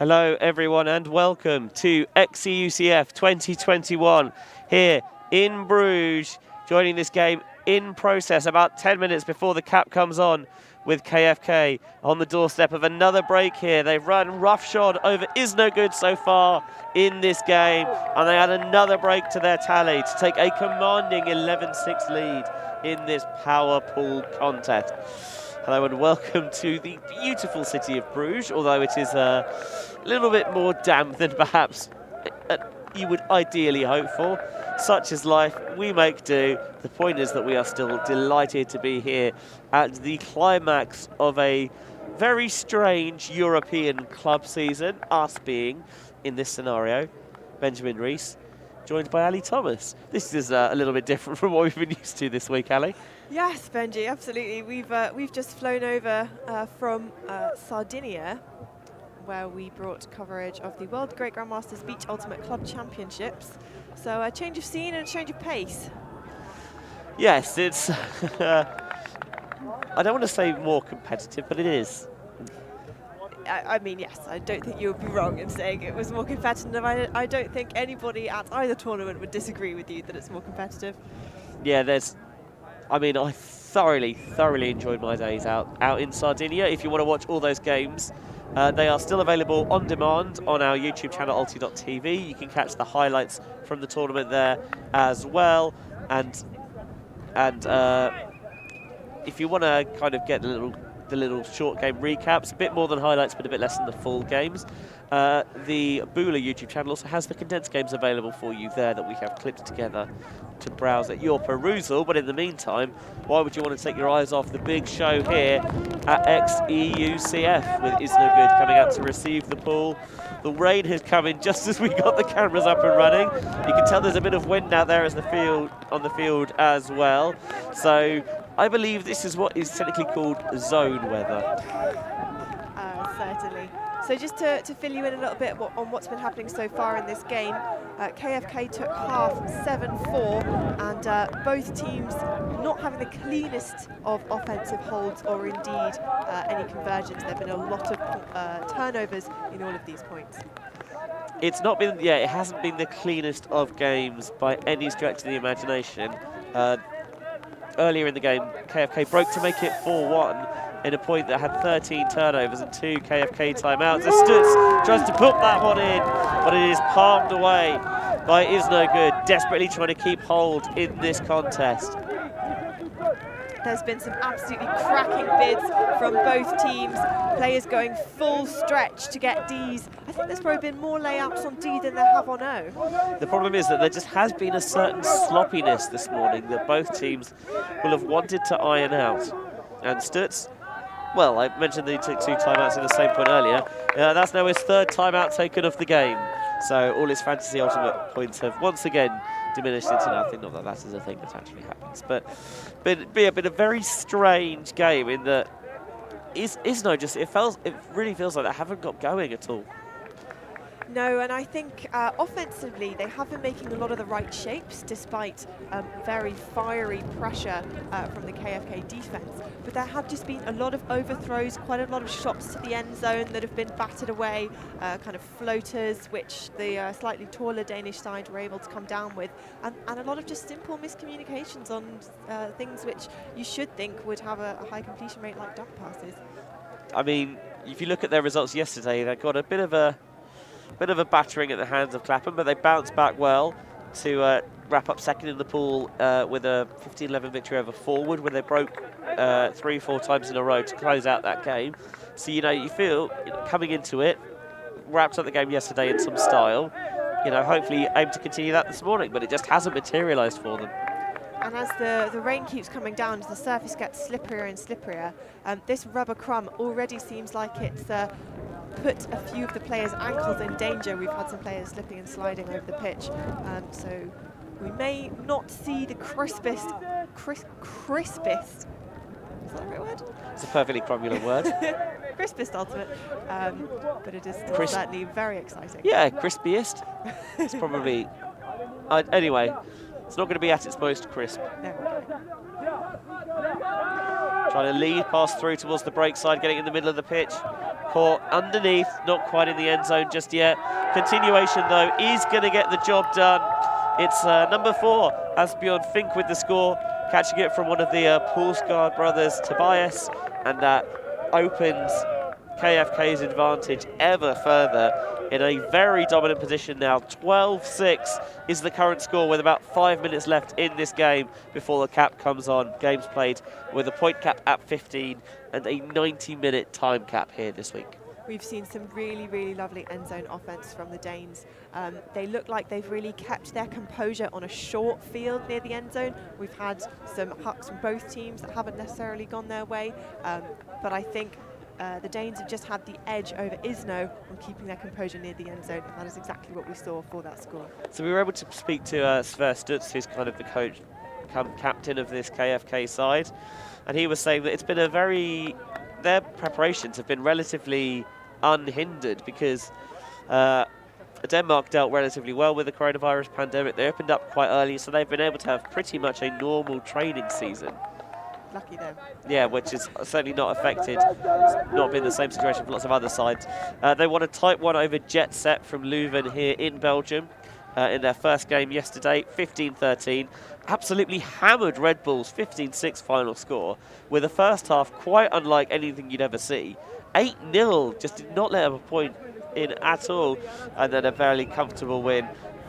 Hello everyone and welcome to xEUCF 2021 here in Bruges, joining this game in process about 10 minutes before the cap comes on with KFK on the doorstep of another break here. They've run roughshod over IzNoGood so far in this game, and they add another break to their tally to take a commanding 11-6 lead in this power pool contest. Hello and welcome to the beautiful city of Bruges, although it is a little bit more damp than perhaps you would ideally hope for. Such is life, we make do. The point is that we are still delighted to be here at the climax of a very strange European club season, us being, in this scenario, Benjamin Rees, joined by Ali Thomas. This is a little bit different from what we've been used to this week, Ali. Yes, Benji, absolutely. We've just flown over from Sardinia, where we brought coverage of the World Great Grandmasters Beach Ultimate Club Championships. So a change of scene and a change of pace. Yes, it's, I don't want to say more competitive, but it is. I mean, yes, I don't think you would be wrong in saying it was more competitive. I don't think anybody at either tournament would disagree with you that it's more competitive. Yeah, I mean, I thoroughly enjoyed my days out in Sardinia. If you want to watch all those games, they are still available on demand on our YouTube channel, ulti.TV. You can catch the highlights from the tournament there as well. And if you want to kind of get the little short game recaps, a bit more than highlights but a bit less than the full games, the Bula YouTube channel also has the condensed games available for you there that we have clipped together to browse at your perusal. But in the meantime, why would you want to take your eyes off the big show here at xEUCF with IzNoGood coming out to receive the pool? The rain has come in just as we got the cameras up and running. You can tell there's a bit of wind out there on the field as well. So I believe this is what is technically called zone weather. Certainly. So just to fill you in a little bit on what's been happening so far in this game, KFK took half 7-4, and both teams not having the cleanest of offensive holds or indeed any conversions. There have been a lot of turnovers in all of these points. It's not been, it hasn't been the cleanest of games by any stretch of the imagination. Earlier in the game, KFK broke to make it 4-1 in a point that had 13 turnovers and 2 KFK timeouts. Stutz tries to put that one in, but it is palmed away by IzNoGood, desperately trying to keep hold in this contest. There's been some absolutely cracking bids from both teams. Players going full stretch to get Ds. I think there's probably been more layouts on D than there have on O. The problem is that there just has been a certain sloppiness this morning that both teams will have wanted to iron out. And Stutz, well, I mentioned that he took 2 timeouts in the same point earlier. That's now his 3rd timeout taken of the game. So all his fantasy ultimate points have once again diminished into nothing. Not that that is a thing that actually happens, but a very strange game in that IzNo just it really feels like they haven't got going at all. No, and I think offensively they have been making a lot of the right shapes despite very fiery pressure from the KFK defense. But there have just been a lot of overthrows, quite a lot of shots to the end zone that have been battered away, kind of floaters, which the slightly taller Danish side were able to come down with, and a lot of just simple miscommunications on things which you should think would have a high completion rate like dunk passes. I mean, if you look at their results yesterday, they got a bit of a battering at the hands of Clapham, but they bounced back well to wrap up second in the pool with a 15-11 victory over Forward, where they broke 3-4 times in a row to close out that game. So, you feel, coming into it, wrapped up the game yesterday in some style, hopefully aim to continue that this morning, but it just hasn't materialised for them. And as the rain keeps coming down, as the surface gets slipperier and slipperier, this rubber crumb already seems like it's put a few of the players' ankles in danger. We've had some players slipping and sliding over the pitch, so we may not see the crispest, is that the right word? It's a perfectly cromulent word. Crispest ultimate, but it is still certainly very exciting. Yeah, crispiest. It's probably, anyway, it's not going to be at its most crisp. No. Trying to lead, pass through towards the break side, getting in the middle of the pitch. Caught underneath, not quite in the end zone just yet. Continuation, though, is going to get the job done. It's number 4, Asbjørn Fink with the score, catching it from one of the Poulsgaard brothers, Tobias, and that opens KFK's advantage ever further in a very dominant position now. 12-6 is the current score with about 5 minutes left in this game before the cap comes on. Games played with a point cap at 15 and a 90-minute time cap here this week. We've seen some really, really lovely end zone offense from the Danes. They look like they've really kept their composure on a short field near the end zone. We've had some hucks from both teams that haven't necessarily gone their way, but I think the Danes have just had the edge over IzNo on keeping their composure near the end zone, and that is exactly what we saw for that score. So we were able to speak to Sver Stutz, who's kind of the coach, captain of this KFK side, and he was saying that it's been their preparations have been relatively unhindered because Denmark dealt relatively well with the coronavirus pandemic. They opened up quite early, so they've been able to have pretty much a normal training season. Lucky them. Yeah, which is certainly not affected. It's not been the same situation for lots of other sides. They won a tight one over Jet Set from Leuven here in Belgium in their first game yesterday, 15-13. Absolutely hammered Red Bulls, 15-6 final score, with the first half quite unlike anything you'd ever see. 8-0, just did not let up a point in at all, and then a fairly comfortable win,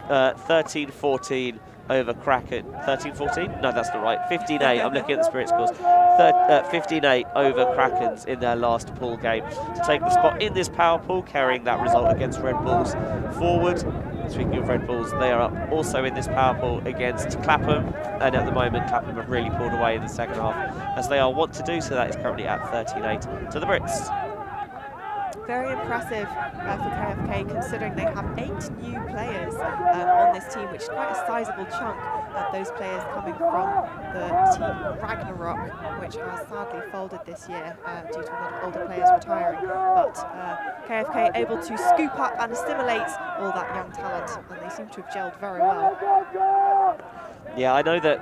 13-14 over Kraken. 13-14? No, that's not right. 15-8. I'm looking at the Spirit scores. 15-8 over Krakens in their last pool game to take the spot in this power pool, carrying that result against Red Bulls forward. Speaking of Red Bulls, they are up also in this power pool against Clapham, and at the moment Clapham have really pulled away in the second half, as they are wont to do, so that is currently at 13-8 to the Brits. Very impressive for KFK, considering they have 8 new players on this team, which is quite a sizable chunk of those players coming from the team Ragnarok, which has sadly folded this year due to a lot of older players retiring. But KFK able to scoop up and assimilate all that young talent, and they seem to have gelled very well. Yeah, I know that.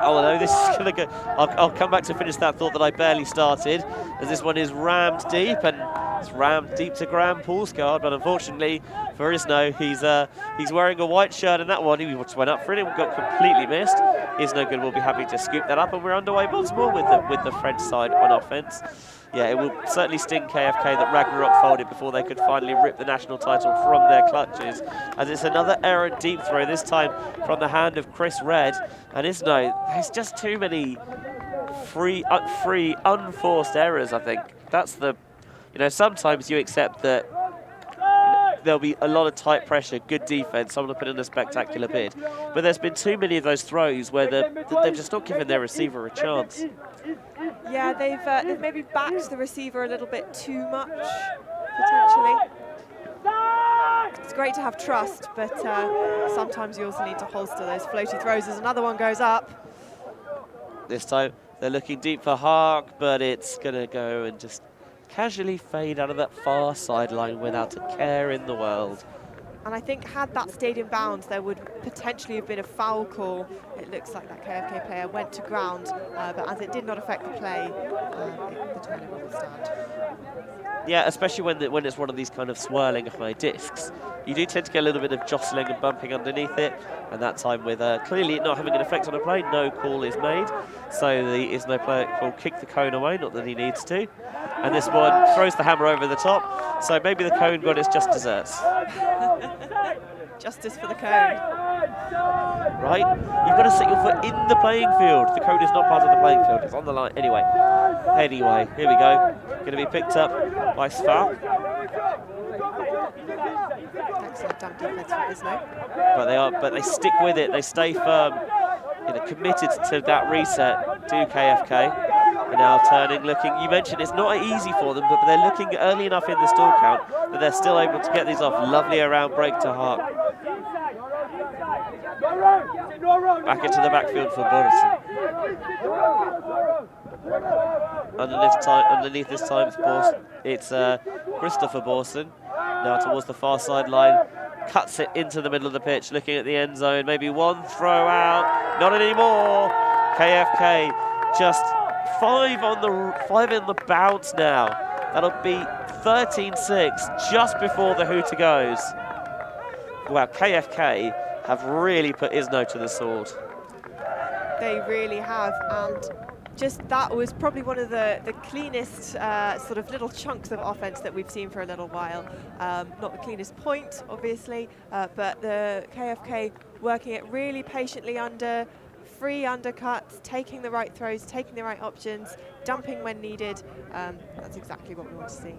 Oh, no, this is going to go. I'll come back to finish that thought that I barely started, as this one is rammed deep, and it's rammed deep to Graham Poulsgaard, but unfortunately for IzNo, he's wearing a white shirt in that one. He just went up for it and got completely missed. IzNoGood will be happy to scoop that up, and we're underway once more with the French side on offense. Yeah, it will certainly sting KFK that Ragnarok folded before they could finally rip the national title from their clutches, as it's another errant deep throw, this time from the hand of Chris Red. And IzNo, there's just too many free, unforced errors, I think. That's the, sometimes you accept that there'll be a lot of tight pressure, good defense, someone will put in a spectacular bid. But there's been too many of those throws where they've just not given their receiver a chance. Yeah, they've maybe backed the receiver a little bit too much, potentially. It's great to have trust, but sometimes you also need to holster those floaty throws as another one goes up. This time they're looking deep for Hark, but it's going to go and just casually fade out of that far sideline without a care in the world. And I think had that stayed in bounds, there would potentially have been a foul call. It looks like that KFK player went to ground, but as it did not affect the play, the turnover will stand. Yeah, especially when it's one of these kind of swirling high discs. You do tend to get a little bit of jostling and bumping underneath it, and that time with clearly not having an effect on a play, no call is made. So the IzNo player will kick the cone away, not that he needs to. And this one throws the hammer over the top, so maybe the cone got its just desserts. Justice for the cone. Right, you've got to set your foot in the playing field. The cone is not part of the playing field, it's on the line. Anyway, here we go. Going to be picked up by Valk. Excellent dump defense from IzNo. But they stick with it. They stay firm, committed to that reset. Do KFK. And now turning, looking. You mentioned it's not easy for them, but they're looking early enough in the stall count that they're still able to get these off. Lovely around break to Hark. Back into the backfield for Borison. Underneath this time it's Christopher Borson. Now towards the far sideline. Cuts it into the middle of the pitch, looking at the end zone. Maybe one throw out. Not anymore. KFK just five in the bounce now. That'll be 13-6 just before the hooter goes. Wow, KFK have really put IzNo to the sword. They really have, and just that was probably one of the cleanest sort of little chunks of offense that we've seen for a little while. Not the cleanest point, obviously, but the KFK working it really patiently under free undercuts, taking the right throws, taking the right options, dumping when needed. That's exactly what we want to see.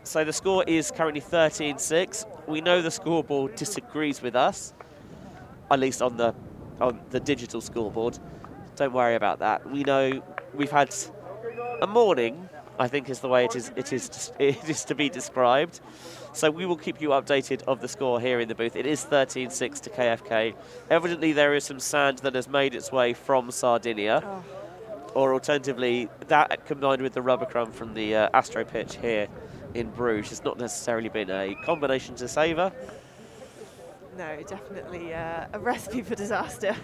So the score is currently 13-6. We know the scoreboard disagrees with us, at least on the digital scoreboard. Don't worry about that. We know we've had a morning, I think is the way it is to be described. So we will keep you updated of the score here in the booth. It is 13-6 to KFK. Evidently there is some sand that has made its way from Sardinia. Oh. Or alternatively, that combined with the rubber crumb from the Astro pitch here in Bruges has not necessarily been a combination to savour. No, definitely a recipe for disaster.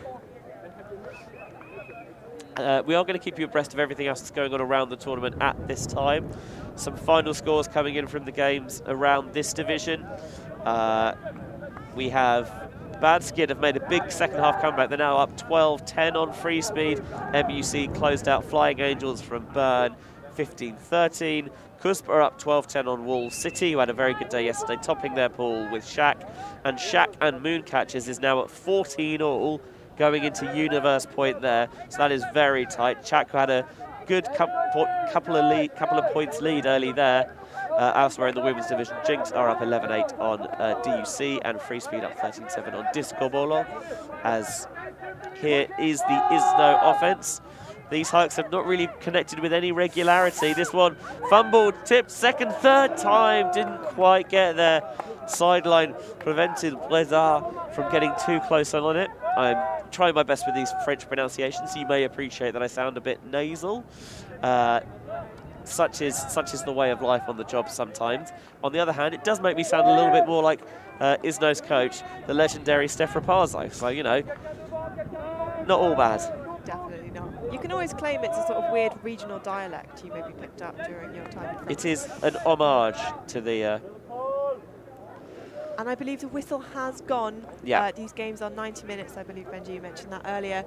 We are going to keep you abreast of everything else that's going on around the tournament at this time. Some final scores coming in from the games around this division. We have Bad Skid have made a big second half comeback. They're now up 12-10 on free speed. MUC closed out Flying Angels from Bern 15-13. Cusp are up 12-10 on Wall City, who had a very good day yesterday, topping their pool with Shaq. And Shaq and Mooncatchers is now at 14 all, going into Universe Point there. So that is very tight. Shaq had a good couple of points lead early there. Elsewhere in the women's division, Jinx are up 11-8 on DUC, and Free Speed up 13-7 on Disco Bolo. As here is the IzNo offense. These hikes have not really connected with any regularity. This one fumbled, tipped, second, third time, didn't quite get there. Sideline prevented Lézard from getting too close on it. I'm trying my best with these French pronunciations, so you may appreciate that I sound a bit nasal. Such is the way of life on the job sometimes. On the other hand, it does make me sound a little bit more like IzNo's coach, the legendary Steph Rapazzo. So, you know, not all bad. Definitely not. You can always claim it's a sort of weird regional dialect you maybe picked up during your time in France. It is an homage to the... And I believe the whistle has gone. Yeah. These games are 90 minutes, I believe, Benji, you mentioned that earlier.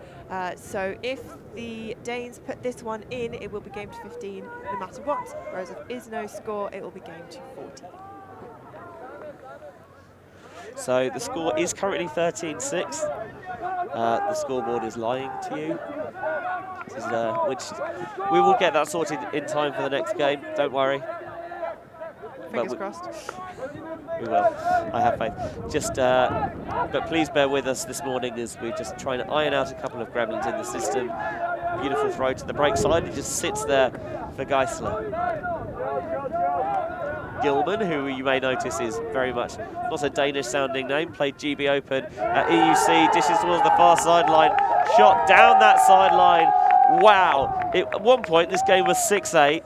So if the Danes put this one in, it will be game to 15 no matter what. Whereas if IzNo score, it will be game to 40. So the score is currently 13-6. The scoreboard is lying to you. Which we will get that sorted in time for the next game, don't worry. Fingers crossed. We will. I have faith. Just, but please bear with us this morning as we're just trying to iron out a couple of gremlins in the system. Beautiful throw to the break side. It just sits there for Geisler. Gilman, who you may notice is very much not a Danish-sounding name, played GB Open at EUC, dishes towards the far sideline, shot down that sideline. Wow! At one point, this game was 6-8.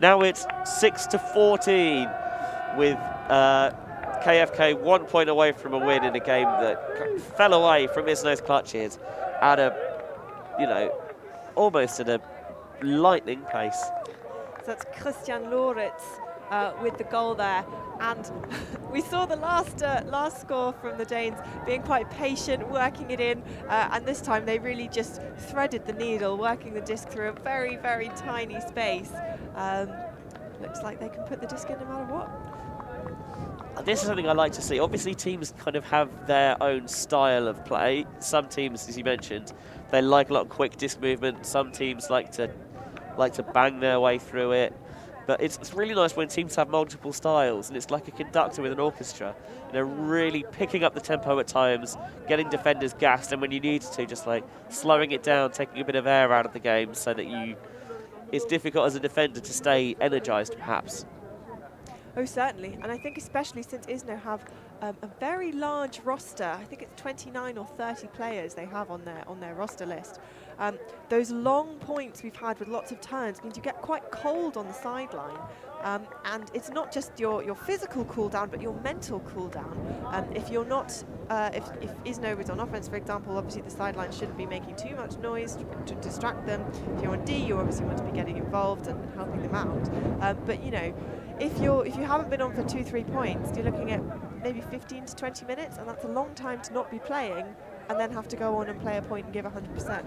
Now it's 6-14 with KFK 1 point away from a win in a game that fell away from IzNo's clutches at a, you know, almost at a lightning pace. So that's Christian Loritz with the goal there, and we saw the last score from the Danes being quite patient, working it in, and this time they really just threaded the needle, working the disc through a very, very tiny space. Looks like they can put the disc in no matter what. This is something I like to see. Obviously, teams kind of have their own style of play. Some teams, as you mentioned, they like a lot of quick disc movement. Some teams like to bang their way through it. But it's really nice when teams have multiple styles, and it's like a conductor with an orchestra. You know, really picking up the tempo at times, getting defenders gassed, and when you need to, just like slowing it down, taking a bit of air out of the game, so that it's difficult as a defender to stay energized, perhaps. Oh, certainly. And I think especially since IzNo have a very large roster, I think it's 29 or 30 players they have on their roster list. Those long points we've had with lots of turns means you get quite cold on the sideline. And it's not just your physical cooldown, but your mental cooldown. If you're not, if IzNo is on offense, for example, obviously the sideline shouldn't be making too much noise to distract them. If you're on D, you obviously want to be getting involved and helping them out. But you know, if you haven't been on for 2-3 points, you're looking at maybe 15 to 20 minutes, and that's a long time to not be playing, and then have to go on and play a point and give 100%.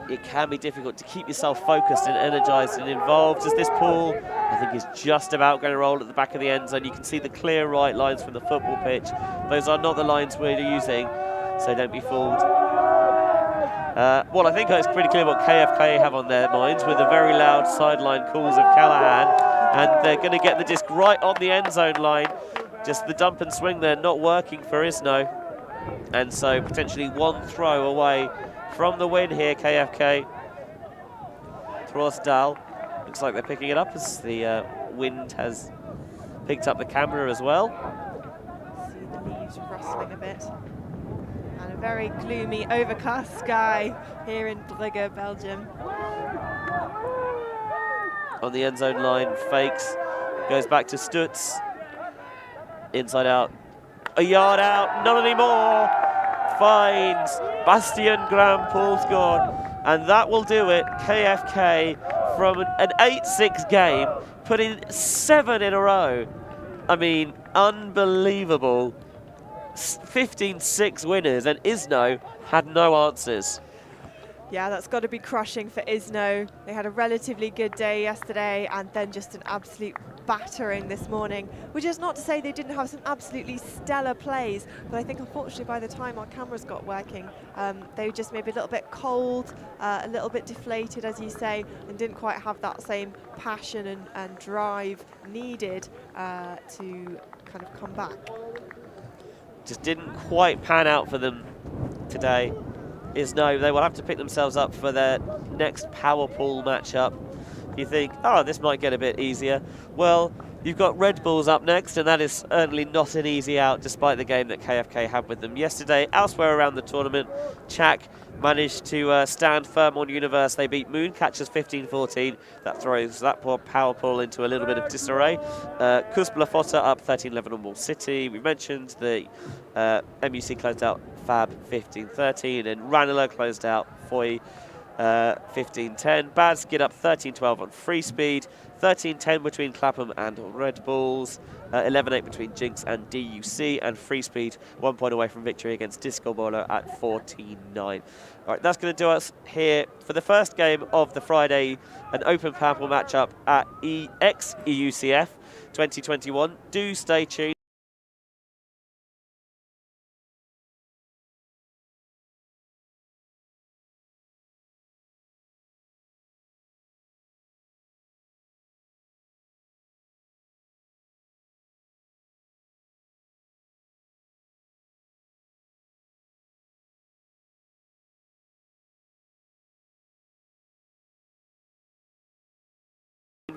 It can be difficult to keep yourself focused and energized and involved, as this pool, I think, is just about going to roll at the back of the end zone. You can see the clear right lines from the football pitch. Those are not the lines we're using, so don't be fooled. Well, I think it's pretty clear what KFK have on their minds, with the very loud sideline calls of Callahan, and they're going to get the disc right on the end zone line. Just the dump and swing there not working for IzNo, and so potentially one throw away from the win here. KFK. Trossdal. Looks like they're picking it up as the wind has picked up the camera as well. See the leaves rustling a bit. And a very gloomy, overcast sky here in Bruges, Belgium. On the end zone line, fakes, goes back to Stutz. Inside out, a yard out, not anymore. Finds Bastien Grand-Poulsgaard, and that will do it. KFK from an 8-6 game, put in 7 in a row. I mean, unbelievable. 15-6 winners, and IzNo had no answers. Yeah, that's got to be crushing for IzNo. They had a relatively good day yesterday, and then just an absolute battering this morning, which is not to say they didn't have some absolutely stellar plays, but I think unfortunately by the time our cameras got working, they were just maybe a little bit cold, a little bit deflated, as you say, and didn't quite have that same passion and drive needed to kind of come back. Just didn't quite pan out for them today. IzNo, they will have to pick themselves up for their next power pool matchup. You think, oh, this might get a bit easier. Well, you've got Red Bulls up next, and that is certainly not an easy out, despite the game that KFK had with them yesterday. Elsewhere around the tournament, Chak managed to stand firm on Universe. They beat Mooncatchers 15-14. That throws that poor power pool into a little bit of disarray. Kuzblafota up 13-11 on Wall City. We mentioned the MUC closed out Fab 15-13, and Ranelagh closed out Foy 15-10. Baz get up 13-12 on Free Speed, 13-10 between Clapham and Red Bulls, 11-8 between Jinx and DUC, and Free Speed 1 point away from victory against Disco Bolo at 14-9. All right, that's going to do us here for the first game of the Friday, an open panel matchup at xEUCF 2021. Do stay tuned.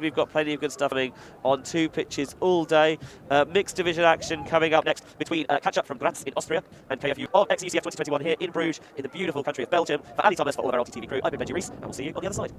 We've got plenty of good stuff coming on 2 pitches all day. Mixed division action coming up next between catch-up from Graz in Austria and KFU of xEUCF 2021 here in Bruges in the beautiful country of Belgium. For Andy Thomas, for all of our ulti.TV crew, I've been Benji Rees, and we'll see you on the other side.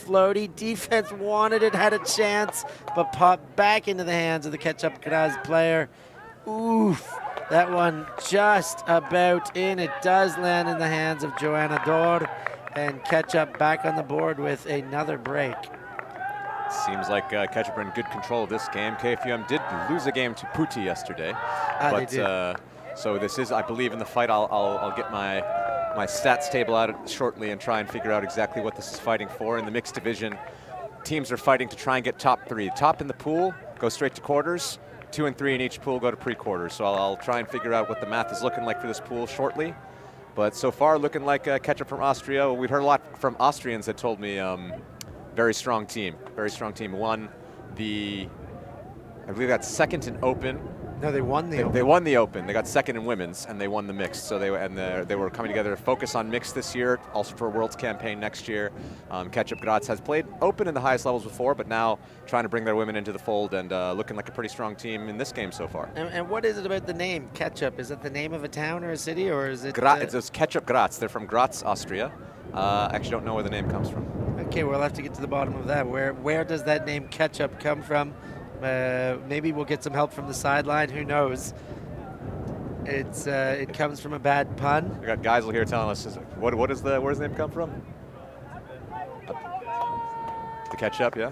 floaty. Defense wanted it, had a chance, but popped back into the hands of the Ketchup Graz player. Oof, that one just about in. It does land in the hands of Joanna Dor, and Ketchup back on the board with another break. Seems like Ketchup are in good control of this game. KFUM did lose a game to Putti yesterday. They did. So this is, I believe, in the fight. I'll get my stats table out shortly and try and figure out exactly what this is fighting for. In the mixed division, teams are fighting to try and get top 3. Top in the pool go straight to quarters. 2 and 3 in each pool go to pre-quarters. So I'll try and figure out what the math is looking like for this pool shortly. But so far, looking like Ketchup from Austria. We've heard a lot from Austrians that told me very strong team. Very strong team. Won the, I believe, got second in open. No, they won the open. They won the open. They got second in women's, and they won the mixed. So they were coming together to focus on mixed this year, also for a Worlds campaign next year. Ketchup Graz has played open in the highest levels before, but now trying to bring their women into the fold and looking like a pretty strong team in this game so far. And what is it about the name Ketchup? Is it the name of a town or a city, or is it? It's Ketchup Graz. They're from Graz, Austria. Actually, don't know where the name comes from. Okay, we'll have to get to the bottom of that. Where does that name Ketchup come from? Maybe we'll get some help from the sideline. Who knows? It comes from a bad pun. We got Geisel here telling us where's the name come from? The ketchup, yeah.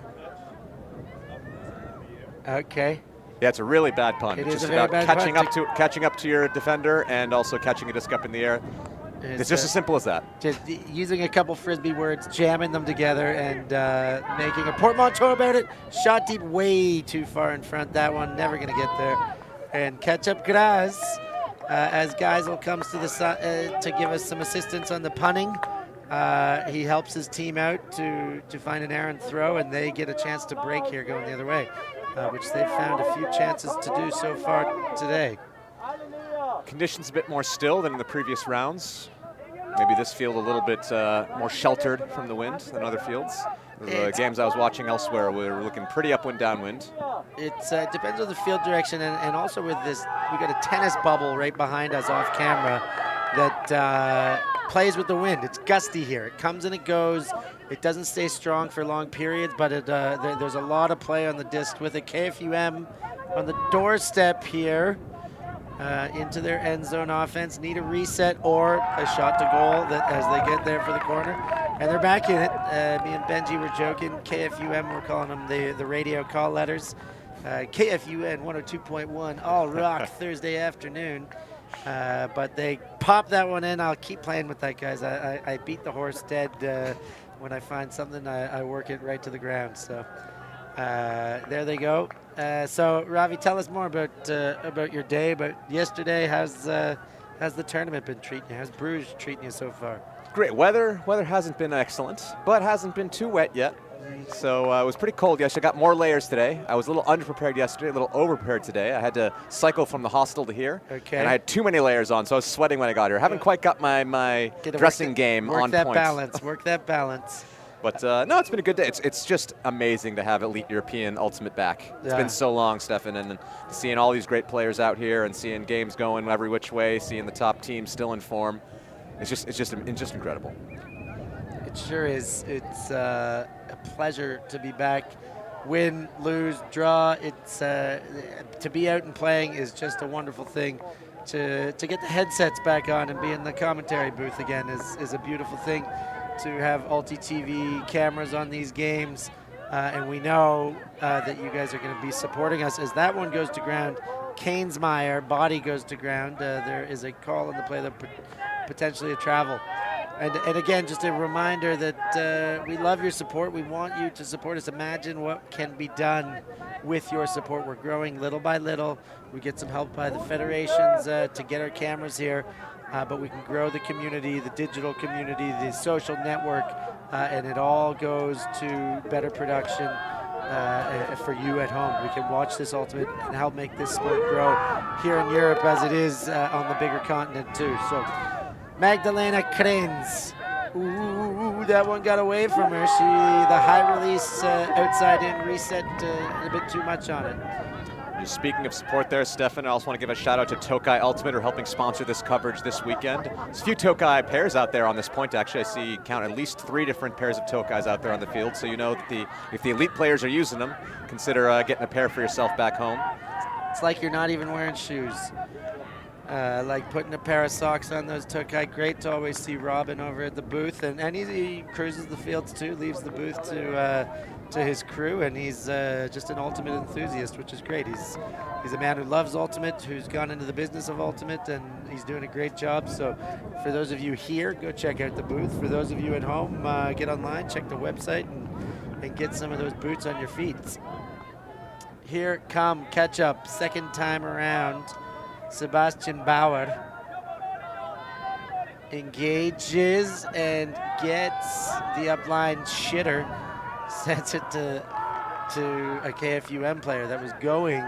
Okay. Yeah, it's a really bad pun. It it's is just a very about bad catching up to your defender and also catching a disc up in the air. It's just as simple as that. Just using a couple Frisbee words, jamming them together, and making a portmanteau about it. Shot deep, way too far in front. That one never going to get there. And Ketchup Graz, as Geisel comes to the side to give us some assistance on the punning. He helps his team out to find an errant throw, and they get a chance to break here going the other way, which they've found a few chances to do so far today. Conditions a bit more still than in the previous rounds. Maybe this field a little bit more sheltered from the wind than other fields. The games I was watching elsewhere were looking pretty upwind, downwind. It depends on the field direction, and also with this, we got a tennis bubble right behind us off camera that plays with the wind. It's gusty here. It comes and it goes. It doesn't stay strong for long periods, but there's a lot of play on the disc with a KFUM on the doorstep here. Into their end zone offense, need a reset or a shot to goal as they get there for the corner. And they're back in it. Me and Benji were joking. KFUM, we're calling them the radio call letters. KFUN 102.1, all rock Thursday afternoon. But they popped that one in. I'll keep playing with that, guys. I beat the horse dead. When I find something, I work it right to the ground. So there they go. So Ravi, tell us more about your day, about yesterday. How's the tournament been treating you? How's Bruges treating you so far? Great weather. Weather hasn't been excellent, but hasn't been too wet yet. So it was pretty cold yesterday. I got more layers today. I was a little underprepared yesterday, a little overprepared today. I had to cycle from the hostel to here, and I had too many layers on, so I was sweating when I got here. I haven't quite got my dressing game on point. Work that balance. But no, it's been a good day. It's just amazing to have Elite European Ultimate back. It's been so long, Stefan, and seeing all these great players out here and seeing games going every which way, seeing the top team still in form, it's just incredible. It sure is. It's a pleasure to be back. Win, lose, draw. It's to be out and playing is just a wonderful thing. To get the headsets back on and be in the commentary booth again is a beautiful thing. To have ulti.TV cameras on these games, and we know that you guys are going to be supporting us as that one goes to ground. Kane's Maehr, body goes to ground. There is a call on the play that potentially a travel. And again, just a reminder that we love your support. We want you to support us. Imagine what can be done with your support. We're growing little by little. We get some help by the federations to get our cameras here. But we can grow the community, the digital community, the social network, and it all goes to better production for you at home. We can watch this Ultimate and help make this sport grow here in Europe as it is on the bigger continent too. So Magdalena Krenz. Ooh, that one got away from her. The high release outside in reset a bit too much on it. Just speaking of support there, Stefan, I also want to give a shout out to Tokai Ultimate, who are helping sponsor this coverage this weekend. There's a few Tokai pairs out there on this point. Actually, I see count at least 3 different pairs of Tokais out there on the field. So you know that if the elite players are using them, consider getting a pair for yourself back home. It's like you're not even wearing shoes. Like putting a pair of socks on those Tokai. Great to always see Robin over at the booth, and he cruises the fields too, leaves the booth to his crew, and he's just an Ultimate enthusiast, which is great. He's a man who loves Ultimate, who's gone into the business of Ultimate, and he's doing a great job. So for those of you here, go check out the booth. For those of you at home, get online, check the website, and get some of those boots on your feet. Here come Ketchup, second time around. Sebastian Bauer engages and gets the upline shitter, sends it to a KFUM player that was going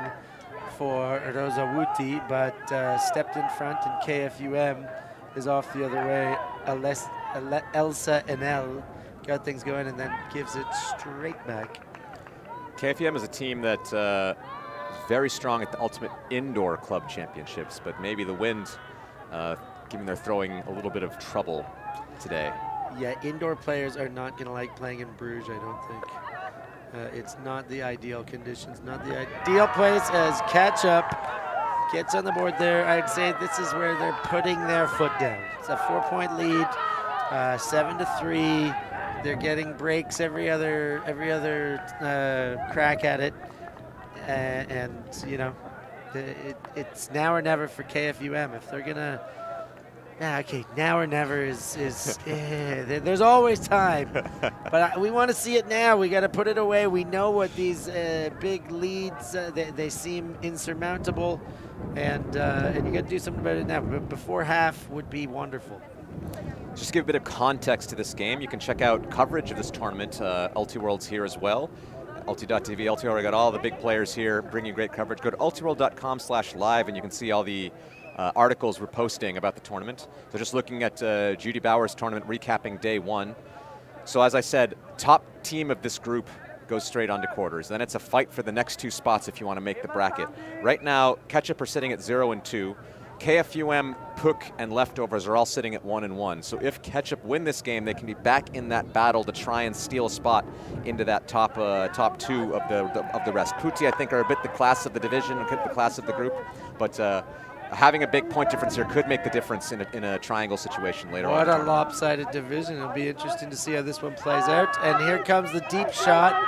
for Rosa Wuti, but stepped in front, and KFUM is off the other way. Elsa NL got things going and then gives it straight back. KFUM is a team that is very strong at the Ultimate Indoor Club Championships, but maybe the wind giving their throwing a little bit of trouble today. Yeah, indoor players are not going to like playing in Bruges, I don't think. It's not the ideal conditions, not the ideal place, as Ketchup gets on the board there. I'd say this is where they're putting their foot down. It's a 4-point lead, 7-3. They're getting breaks every other crack at it, and you know, it's now or never for KFUM. If they're gonna, okay, now or never is there's always time, but we want to see it now. We got to put it away. We know what these big leads they seem insurmountable, and you got to do something about it now. But before half would be wonderful. Just to give a bit of context to this game, you can check out coverage of this tournament. Ultiworld's here as well. Ulti.TV, Ultiworld got all the big players here, bringing great coverage. Go to ultiworld.com/live and you can see all the articles we're posting about the tournament. So just looking at Judy Bauer's tournament, recapping day 1. So as I said, top team of this group goes straight on to quarters. Then it's a fight for the next 2 spots if you want to make the bracket. Right now, Ketchup are sitting at 0 and 2. KFUM, Puck, and Leftovers are all sitting at 1 and 1. So if Ketchup win this game, they can be back in that battle to try and steal a spot into that top 2 of the rest. Putti, I think, are a bit the class of the division, the class of the group, but having a big point difference here could make the difference in a triangle situation later on. What a lopsided division. It'll be interesting to see how this one plays out. And here comes the deep shot.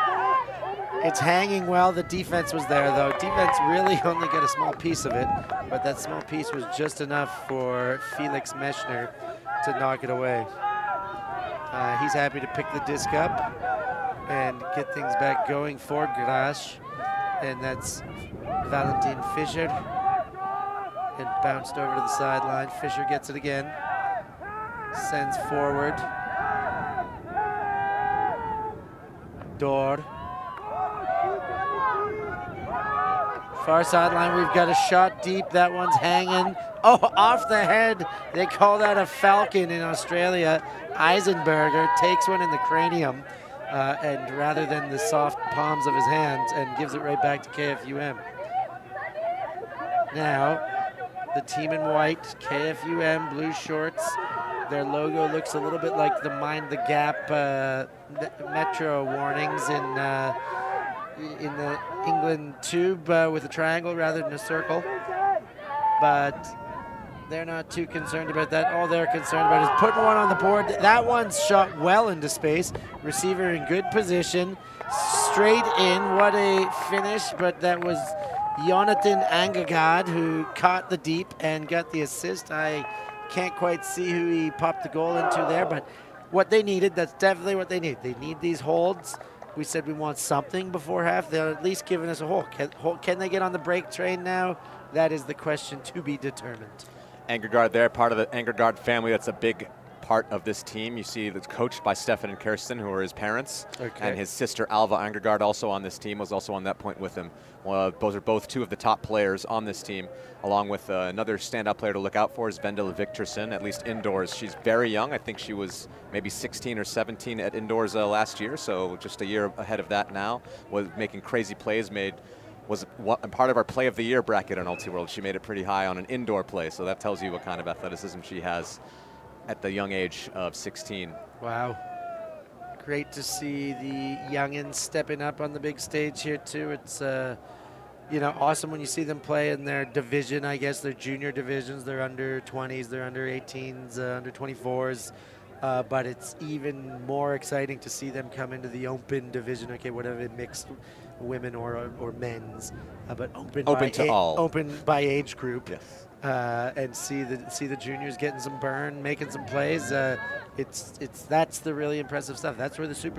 It's hanging well. The defense was there, though. Defense really only got a small piece of it, but that small piece was just enough for Felix Meschner to knock it away. He's happy to pick the disc up and get things back going for Grash, and that's Valentin Fischer. And bounced over to the sideline. Fischer gets it again. Sends forward. Dor. Far sideline, we've got a shot deep. That one's hanging. Oh, off the head. They call that a falcon in Australia. Eisenberger takes one in the cranium, and rather than the soft palms of his hands, and gives it right back to KFUM. Now, the team in white, KFUM, blue shorts. Their logo looks a little bit like the Mind the Gap Metro warnings in the England tube with a triangle rather than a circle. But they're not too concerned about that. All they're concerned about is putting one on the board. That one's shot well into space. Receiver in good position. Straight in. What a finish, but that was Jonathan Angagad who caught the deep and got the assist. I can't quite see who he popped the goal into there, but what they needed, that's definitely what they need. They need these holds. We said we want something before half. They're at least giving us a hole. Can they get on the break train now? That is the question to be determined. Angergaard there, part of the Angergaard family. That's a big part of this team. You see that's coached by Stefan and Kirsten, who are his parents. Okay. And his sister Alva Angergaard, also on this team, was also on that point with him. Those are both 2 of the top players on this team, along with another standout player to look out for is Vendela Victorson, at least indoors. She's very young. I think she was maybe 16 or 17 at indoors last year, so just a year ahead of that now. Was making crazy plays, made was part of our Play of the Year bracket on Ulti World. She made it pretty high on an indoor play, so that tells you what kind of athleticism she has at the young age of 16. Wow. Great to see the youngins stepping up on the big stage here too. It's you know, awesome when you see them play in their division, I guess, their junior divisions, their under 20s, their under 18s, under 24s. But it's even more exciting to see them come into the open division, okay, whatever, mixed women or men's, but open by age group. Yes. And see the juniors getting some burn, making some plays. That's the really impressive stuff. That's where the super